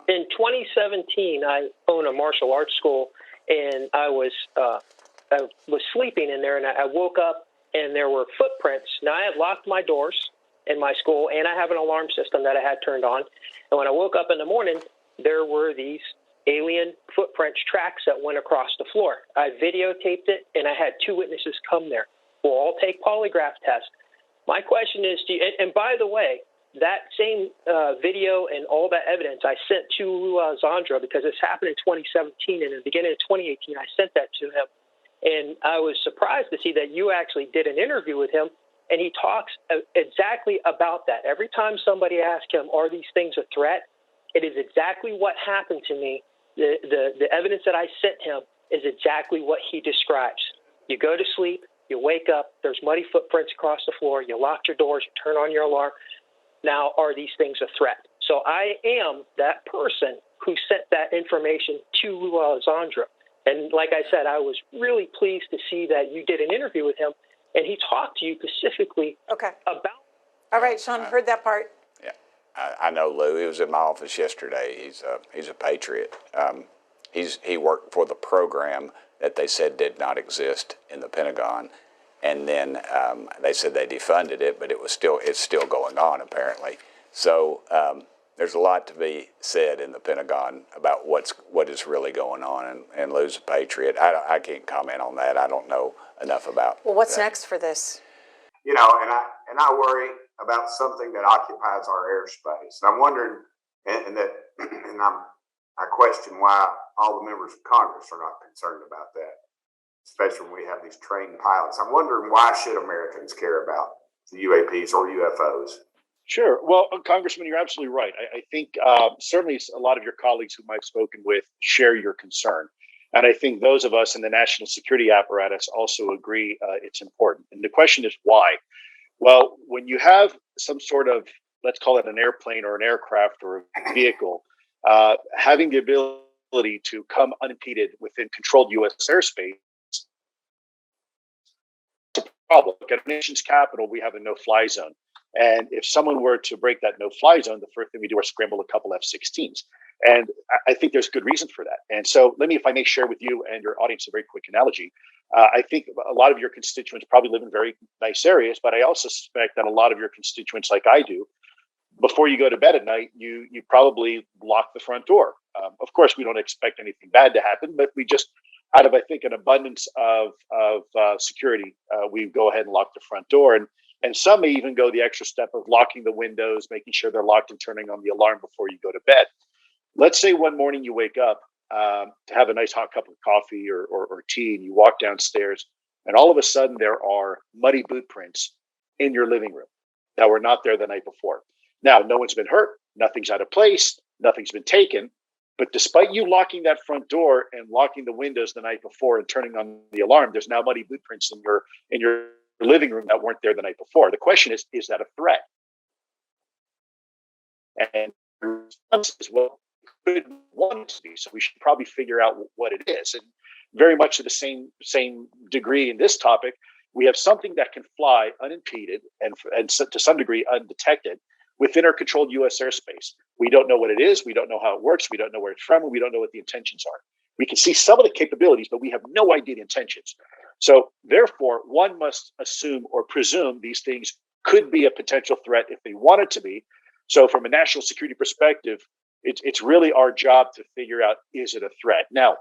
In 2017, I own a martial arts school, and I was sleeping in there, and I woke up, and there were footprints. Now, I had locked my doors in my school, and I have an alarm system that I had turned on. And when I woke up in the morning, there were these alien footprints, tracks that went across the floor. I videotaped it, and I had 2 witnesses come there. We'll all take polygraph tests. My question is, and by the way, that same video and all that evidence I sent to Elizondo, because this happened in 2017, and in the beginning of 2018, I sent that to him. And I was surprised to see that you actually did an interview with him, and he talks exactly about that. Every time somebody asks him, are these things a threat? It is exactly what happened to me. The evidence that I sent him is exactly what he describes. You go to sleep, you wake up, there's muddy footprints across the floor, you lock your doors, you turn on your alarm. Now, are these things a threat? So I am that person who sent that information to Elizondo. And like I said, I was really pleased to see that you did an interview with him, and he talked to you specifically about. All right, Sean, heard that part. Yeah, I know Lou. He was in my office yesterday. He's a patriot. He worked for the program that they said did not exist in the Pentagon, and then they said they defunded it, but it's still going on apparently. So there's a lot to be said in the Pentagon about what is really going on, and Lou's a patriot. I can't comment on that. I don't know enough about. Well, what's that. next for this? You know, and I worry about something that occupies our airspace. And I'm wondering, and I question why all the members of Congress are not concerned about that, especially when we have these trained pilots. I'm wondering, why should Americans care about the UAPs or UFOs? Sure. Well, Congressman, you're absolutely right. I think certainly a lot of your colleagues whom I've spoken with share your concern. And I think those of us in the national security apparatus also agree it's important. And the question is why? Well, when you have some sort of, let's call it an airplane or an aircraft or a vehicle, having the ability to come unimpeded within controlled U.S. airspace, it's a problem. At a nation's capital, we have a no-fly zone. And if someone were to break that no-fly zone, the first thing we do is scramble a couple F-16s. And I think there's good reason for that. And so let me, if I may, share with you and your audience a very quick analogy. I think a lot of your constituents probably live in very nice areas, but I also suspect that a lot of your constituents, like I do, before you go to bed at night, you probably lock the front door. Of course, we don't expect anything bad to happen, but we just, out of, I think, an abundance of security, we go ahead and lock the front door. And some may even go the extra step of locking the windows, making sure they're locked and turning on the alarm before you go to bed. Let's say one morning you wake up to have a nice hot cup of coffee or tea, and you walk downstairs, and all of a sudden there are muddy boot prints in your living room that were not there the night before. Now, no one's been hurt, nothing's out of place, nothing's been taken, but despite you locking that front door and locking the windows the night before and turning on the alarm, there's now muddy boot prints in your living room that weren't there the night before. The question is that a threat? And the response is, well, could want it to be, so we should probably figure out what it is. And very much to the same degree in this topic, we have something that can fly unimpeded and to some degree undetected within our controlled U.S. airspace. We don't know what it is. We don't know how it works. We don't know where it's from. And we don't know what the intentions are. We can see some of the capabilities, but we have no idea the intentions. So therefore, one must assume or presume these things could be a potential threat if they wanted to be. So from a national security perspective, it's really our job to figure out, is it a threat? Now,